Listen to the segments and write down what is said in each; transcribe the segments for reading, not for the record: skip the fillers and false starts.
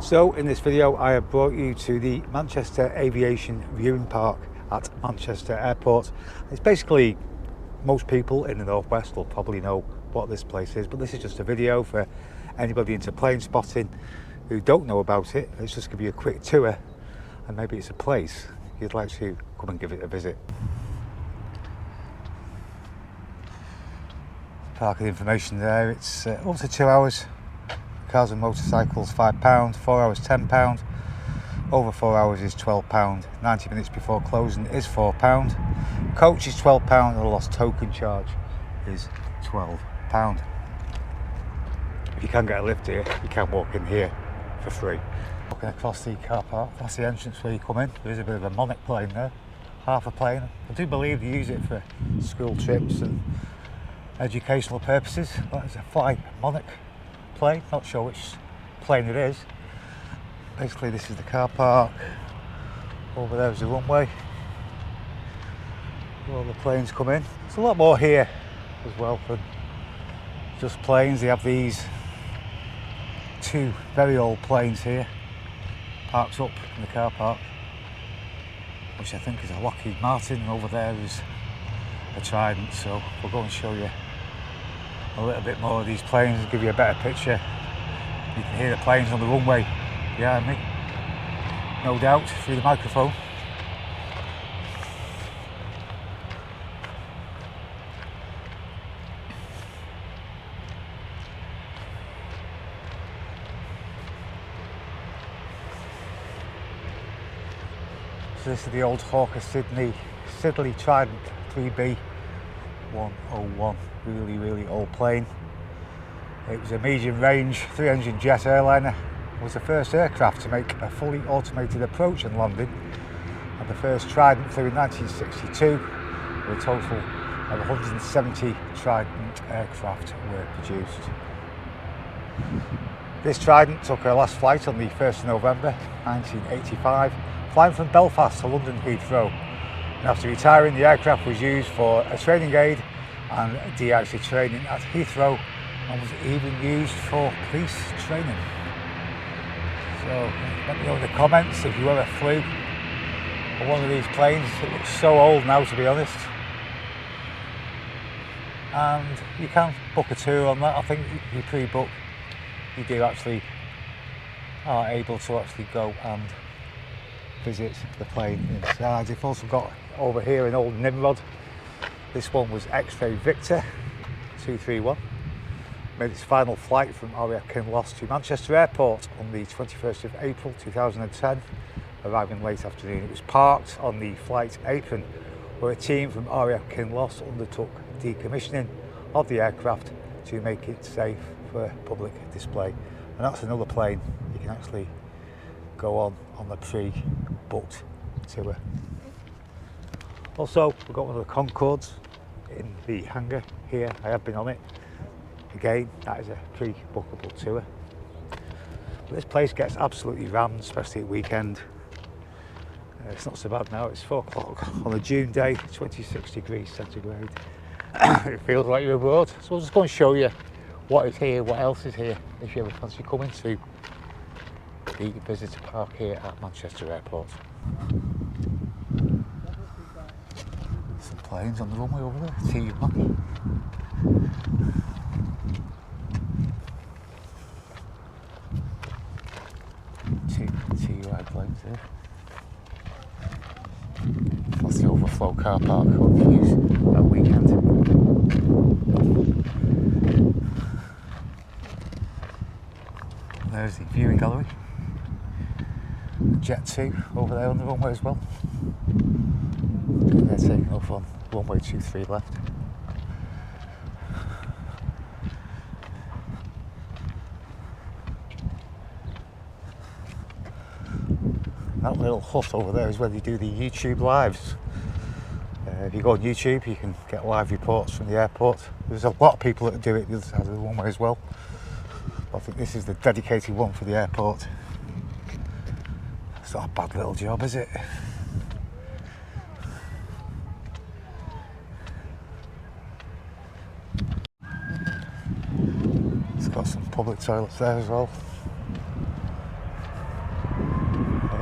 So in this video I have brought you to the Manchester Aviation Viewing Park at Manchester Airport. It's basically, most people in the northwest will probably know what this place is, but this is just a video for anybody into plane spotting who don't know about it. Let's just give you a quick tour, and maybe it's a place you'd like to come and give it a visit. Parking information there. It's up to 2 hours. Cars and motorcycles £5, 4 hours £10, over 4 hours is £12, 90 minutes before closing is £4, coach is £12, and the lost token charge is £12. If you can get a lift here, you can walk in here for free. Walking across the car park, that's the entrance where you come in. There is a bit of a Monarch plane there, half a plane. I do believe they use it for school trips and educational purposes. That is a fly Monarch plane, not sure which plane it is. Basically this is the car park, over there is the runway where all the planes come in. There's a lot more here as well than just planes. They have these two very old planes here parked up in the car park, which I think is a Lockheed Martin, and over there is a Trident. So we'll go and show you a little bit more of these planes and give you a better picture. You can hear the planes on the runway behind me, no doubt, through the microphone. So this is the old Hawker Siddeley Trident 3B 101, really old plane. It was a medium range 3-engine jet airliner. It was the first aircraft to make a fully automated approach and landing, and the first Trident flew in 1962, with a total of 170 Trident aircraft were produced. This Trident took her last flight on the 1st of November 1985, flying from Belfast to London Heathrow. And after retiring, the aircraft was used for a training aid and de-icing training at Heathrow, and was even used for police training. So let me know in the comments if you ever flew on one of these planes. It looks so old now, to be honest. And you can book a tour on that. I think if you pre-book, you do actually are able to actually go and visit the plane inside. They've also got over here an old Nimrod. This one was X-Ray Victor 231. Made its final flight from RAF Kinloss to Manchester Airport on the 21st of April 2010, arriving late afternoon. It was parked on the flight apron, where a team from RAF Kinloss undertook decommissioning of the aircraft to make it safe for public display. And that's another plane you can actually go on the pre-booked tour. Also, we've got one of the Concordes in the hangar here. I have been on it. Again, that is a pre-bookable tour. But this place gets absolutely rammed, especially at weekend. It's not so bad now. It's 4 o'clock on a June day, 26 degrees centigrade. It feels like you're abroad. So we'll just go and show you what is here, what else is here, if you ever fancy coming to the visitor park here at Manchester Airport. Some planes on the runway over there, TU1. TUI planes there. That's the overflow car park we can use at weekend. There's the viewing gallery. Jet 2 over there on the runway as well. They're taking off on runway 23 left. That little hut over there is where they do the YouTube lives. If you go on YouTube, you can get live reports from the airport. There's a lot of people that do it the other side of the runway as well. I think this is the dedicated one for the airport. It's not a bad little job, is it? It's got some public toilets there as well.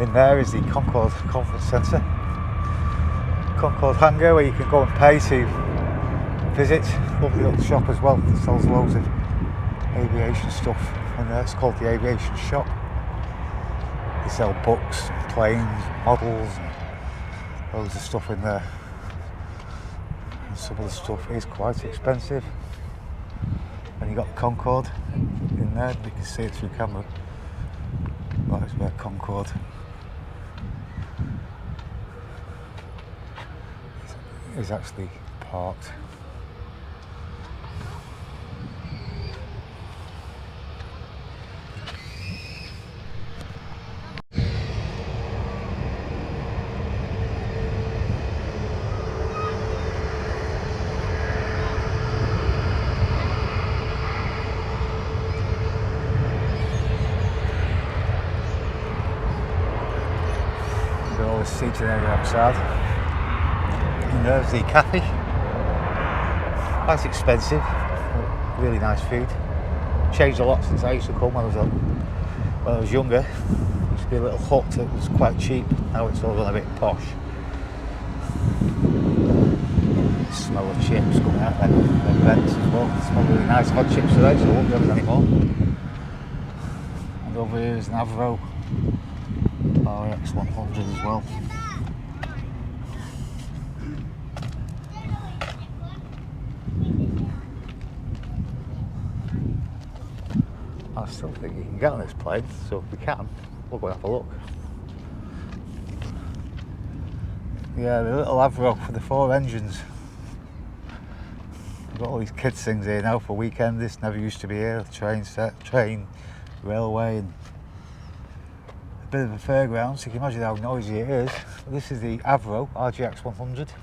In there is the Concorde Conference Centre, Concorde hangar where you can go and pay to visit. Lovely little shop as well that sells loads of aviation stuff, and it's called the Aviation shop. They sell books, planes, models, and loads of stuff in there. And some of the stuff is quite expensive. And you got the Concorde in there, you can see it through camera. That is where Concorde is actually parked. All the seating area outside. And there's the cafe. Quite expensive, really nice food. Changed a lot since I used to come when I was younger. It used to be a little hut that was quite cheap. Now it's all gone a bit posh. The smell of chips coming out there. And vents as well. It smells really nice. Hot chips today, so I won't be able to anymore. And over here is an Avro RX 100 as well. I still think you can get on this plane, so if we can, we'll go and have a look. Yeah, the little Avro with the 4 engines. We've got all these kids things here now for weekend. This never used to be here. Train set, train, railway, and a bit of a fairground, so you can imagine how noisy it is. This is the Avro RGX 100.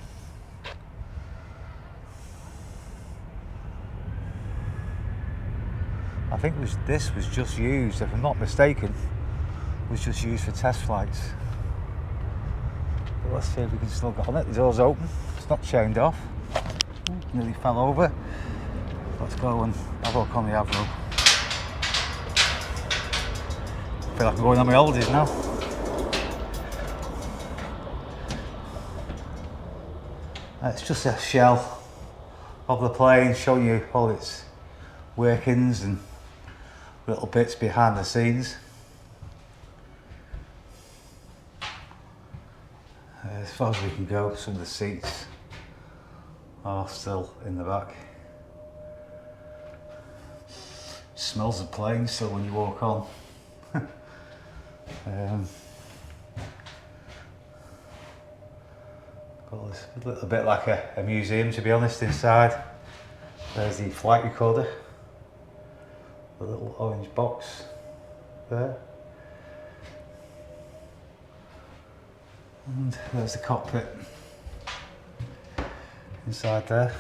I think this was just used, if I'm not mistaken, was just used for test flights. But let's see if we can still get on it. The door's open, it's not chained off. Nearly fell over. Let's go and have a look on the Avro. I feel like I'm going on my oldies now. It's just a shell of the plane showing you all its workings and little bits behind the scenes. As far as we can go, some of the seats are still in the back. Smells of plane still when you walk on. Got this a little bit like a museum, to be honest, inside. There's the flight recorder, the little orange box there. And there's the cockpit inside there.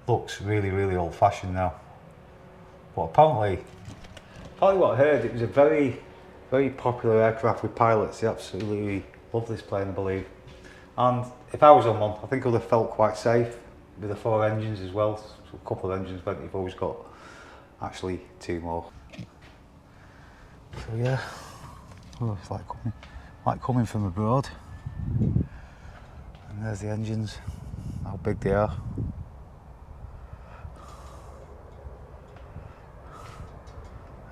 Looks really, really old fashioned now. But apparently what I heard, it was a very, very popular aircraft with pilots. They absolutely love this plane, I believe. And if I was on one, I think I would have felt quite safe with the 4 engines as well. So a couple of engines, but you've always got actually 2 more. So yeah, oh, it's like coming from abroad. And there's the engines, how big they are.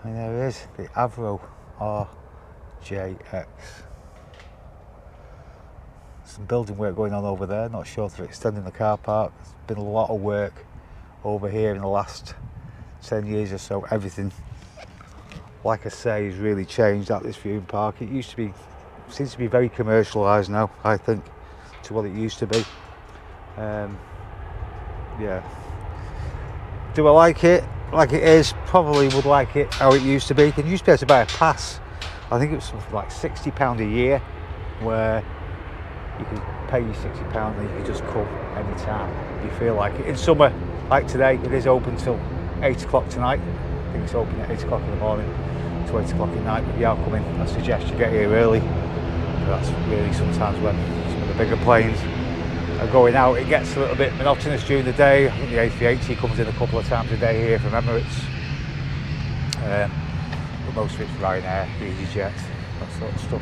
And there it is, the Avro RJX. Some building work going on over there, not sure if they're extending the car park. There's been a lot of work over here in the last 10 years or so. Everything, like I say, has really changed at this viewing park. It used to be, seems to be very commercialised now, I think, to what it used to be. Yeah. Do I like it? Like it is, probably would like it how it used to be. You used to be able to buy a pass. I think it was something like £60 a year, where you could pay you £60 and you could just come anytime you feel like it. In summer, like today, it is open till 8 o'clock tonight. I think it's open at 8 o'clock in the morning to 8 o'clock at night. But if you are coming, I suggest you get here early. That's really sometimes when some of the bigger planes are going out. It gets a little bit monotonous during the day. I think the A380 comes in a couple of times a day here from Emirates. But most of it's Ryanair, EasyJet. that sort of stuff.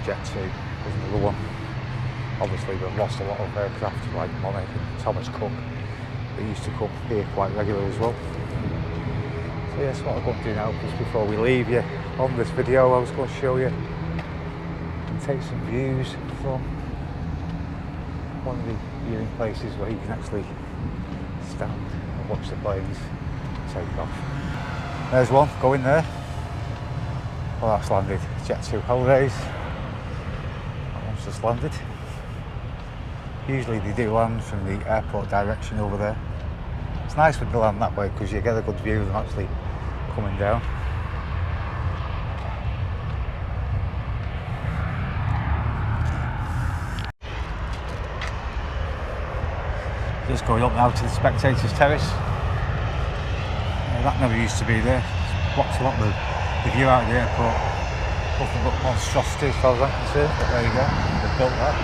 Jet 2 was another one. Obviously we've lost a lot of aircraft like Monarch and Thomas Cook. They used to come here quite regular as well. So yes, what I'm going to do now, just before we leave you on this video, I was going to show you and take some views from one of the viewing places where you can actually stand and watch the planes take off. There's one going there. Well, that's landed. Jet 2 Holidays. That one's just landed. Usually they do land from the airport direction over there. It's nice when they land that way because you get a good view of them actually coming down. Just going up now to the spectators terrace. That never used to be there. It's blocked a lot of the view out of the airport. Nothing but monstrosity as far as I'm concerned, but there you go, they've built that.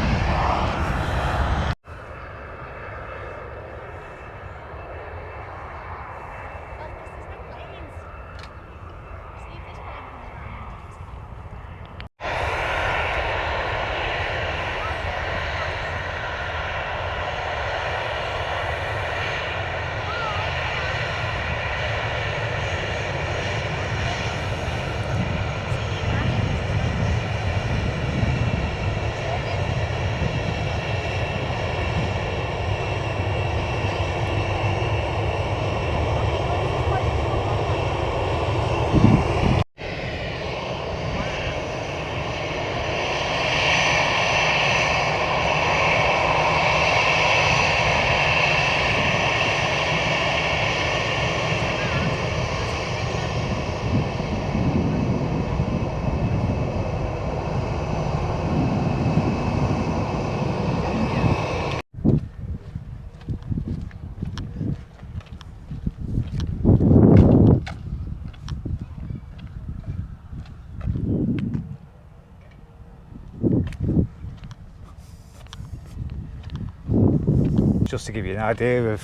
Just to give you an idea of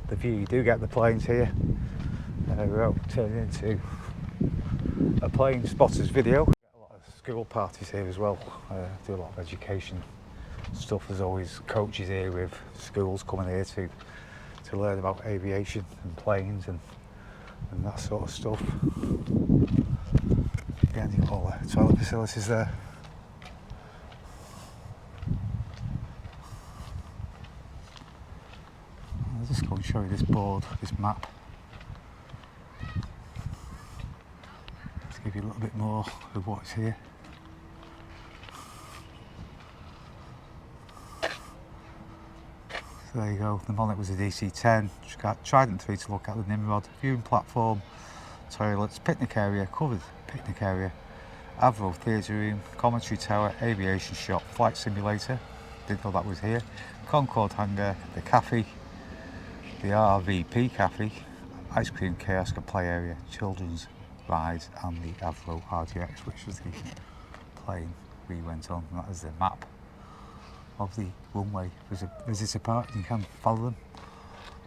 the view you do get the planes here, we're out turning into a plane spotters video. We get a lot of school parties here as well, do a lot of education stuff. There's always coaches here with schools coming here to learn about aviation and planes and that sort of stuff. Again, you've got all the toilet facilities there. I'll just go and show you this board, this map. Let's give you a little bit more of what's here. So there you go, the Monarch was a DC-10, Trident 3 to look at the Nimrod, viewing platform, toilets, picnic area, covered picnic area, Avro theatre room, commentary tower, aviation shop, flight simulator, didn't know that was here, Concorde hangar, the cafe, the RVP cafe, ice cream kiosk, a play area, children's rides, and the Avro RGX, which was the plane we went on. And that is the map of the runway visitor park. You can follow them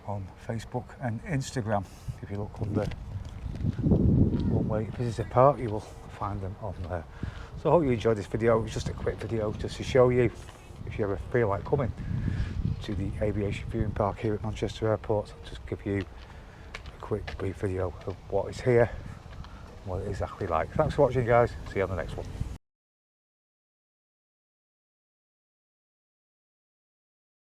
on Facebook and Instagram. If you look under runway visitor park, you will find them on there. So I hope you enjoyed this video. It was just a quick video just to show you, if you ever feel like coming to the aviation viewing park here at Manchester Airport, I'll just give you a quick brief video of what is here and what it is exactly like. Thanks for watching, guys. See you on the next one.